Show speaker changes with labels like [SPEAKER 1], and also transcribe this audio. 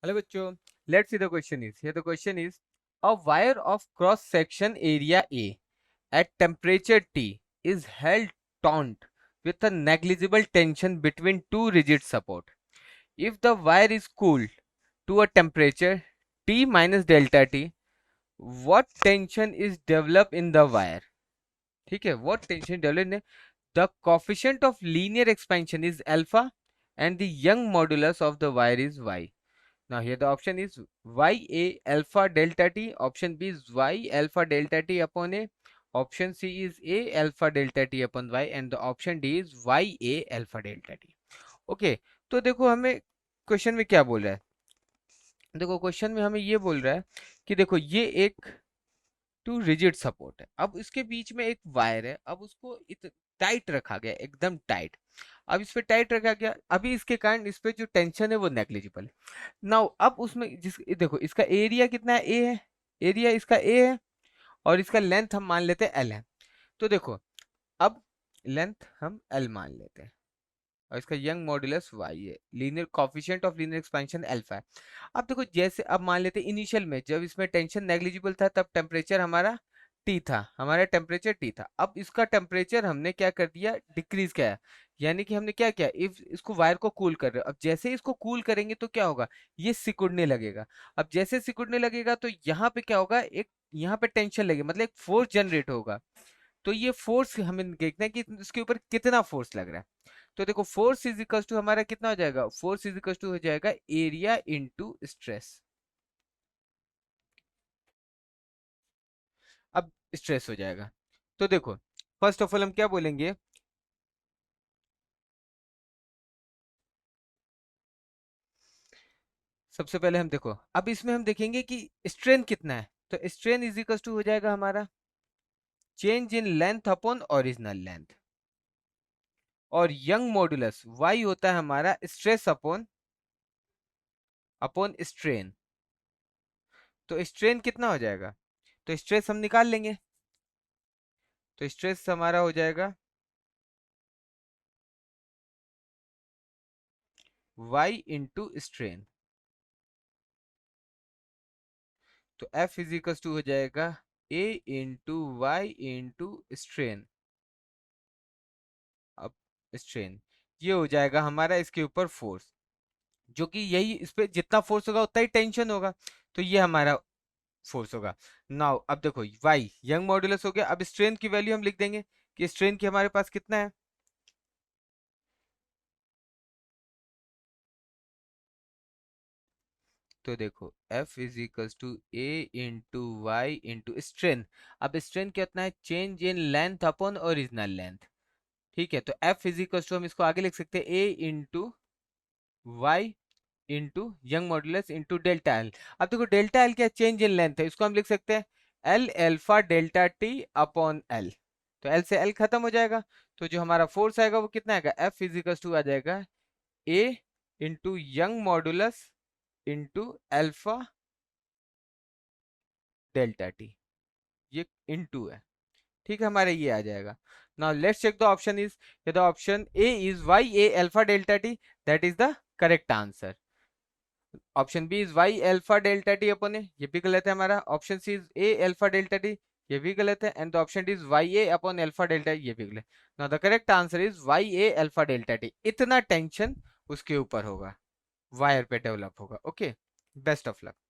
[SPEAKER 1] Hello bachcho, let's see the question is. Here the question is, a wire of cross section area A at temperature T is held taut with a negligible tension between two rigid support. If the wire is cooled to a temperature T minus delta T, what tension is developed in the wire? ठीक है, what tension developed in the coefficient of linear expansion is alpha and the Young modulus of the wire is Y. Now here the option is Ya alpha delta T, option B is Y alpha delta T upon A, option C is A alpha delta T upon Y and the option D is Ya alpha delta T. Okay, तो देखो हमें question में क्या बोल रहा है। देखो question में हमें ये बोल रहा है कि देखो ये एक टू रिजिड सपोर्ट है, अब इसके बीच में एक वायर है, अब उसको टाइट रखा गया, एकदम टाइट। अब इस पे टाइट रखा गया, अभी इसके कारण इस पे जो टेंशन है वो नेग्लिजिबल है। नाउ अब उसमें जिस देखो इसका एरिया कितना है, ए है, एरिया इसका ए है और इसका लेंथ हम मान लेते हैं एल है। तो देखो अब लेंथ हम एल मान लेते हैं और इसका यंग मॉड्यूलस वाई है, linear coefficient of linear expansion alpha है। अब देखो जैसे अब मान लेते हैं इनिशियल में जब इसमें टेंशन नेग्लिजिबल था तब टेम्परेचर हमारा टी था, हमारा टेम्परेचर टी था। अब इसका टेम्परेचर हमने क्या कर दिया, डिक्रीज किया, यानी कि हमने क्या किया, इफ इसको वायर को कूल कर रहे हो, अब जैसे इसको कूल करेंगे तो क्या होगा, ये सिकुड़ने लगेगा। अब जैसे सिकुड़ने लगेगा तो यहाँ पे क्या होगा, एक यहाँ पे टेंशन लगेगी, मतलब एक फोर्स जनरेट होगा। तो ये फोर्स हमें देखना है कि इसके ऊपर कितना फोर्स लग रहा है। तो देखो फोर्स इज इक्वल टू हमारा कितना हो जाएगा, फोर्स इज इक्वल टू हो जाएगा एरिया इनटू स्ट्रेस। अब स्ट्रेस हो जाएगा, तो देखो फर्स्ट ऑफ ऑल हम क्या बोलेंगे, सबसे पहले हम देखो अब इसमें हम देखेंगे कि स्ट्रेन कितना है। तो स्ट्रेन इज इक्वल टू हो जाएगा हमारा change in length upon original length, और यंग मॉडुलस वाई होता है हमारा स्ट्रेस अपॉन अपॉन स्ट्रेन। तो स्ट्रेन कितना हो जाएगा, तो स्ट्रेस हम निकाल लेंगे। तो स्ट्रेस हमारा हो जाएगा y इंटू स्ट्रेन। तो F इज इक्वल टू हो जाएगा A into Y into strain. अब स्ट्रेन ये हो जाएगा हमारा इसके ऊपर फोर्स, जो कि यही इस पे जितना फोर्स होगा उतना ही टेंशन होगा, तो ये हमारा फोर्स होगा। नाउ अब देखो y यंग मॉड्यूलस हो गया, अब स्ट्रेन की वैल्यू हम लिख देंगे कि स्ट्रेन की हमारे पास कितना है। तो देखो F is equal to A into Y into strain. अब स्ट्रेन कितना है, change in length upon original length. ठीक है, तो F इज इक्वल टू हम इसको आगे लिख सकते हैं A into Y into Young modulus into delta L. अब देखो डेल्टा एल क्या, चेंज इन लेंथ है, इसको हम लिख सकते हैं L alpha delta T upon L. तो एल से एल खत्म हो जाएगा, तो जो हमारा फोर्स आएगा वो कितना आएगा, F इज इक्वल टू आ जाएगा A into Young modulus into alpha delta T, ये इनटू है। ठीक है, हमारे ये आ जाएगा। Now let's check the option is, the option A is Y A alpha delta T, that is the correct answer. Option B is Y alpha delta T upon A, ये भी गलत है हमारा। Option C is A alpha delta T, ये भी गलत है। And the option D is Y A upon alpha delta, ये भी गलत। Now the correct answer is Y A alpha delta T, इतना टेंशन उसके ऊपर होगा, वायर पे डेवलप होगा। Okay, best of luck.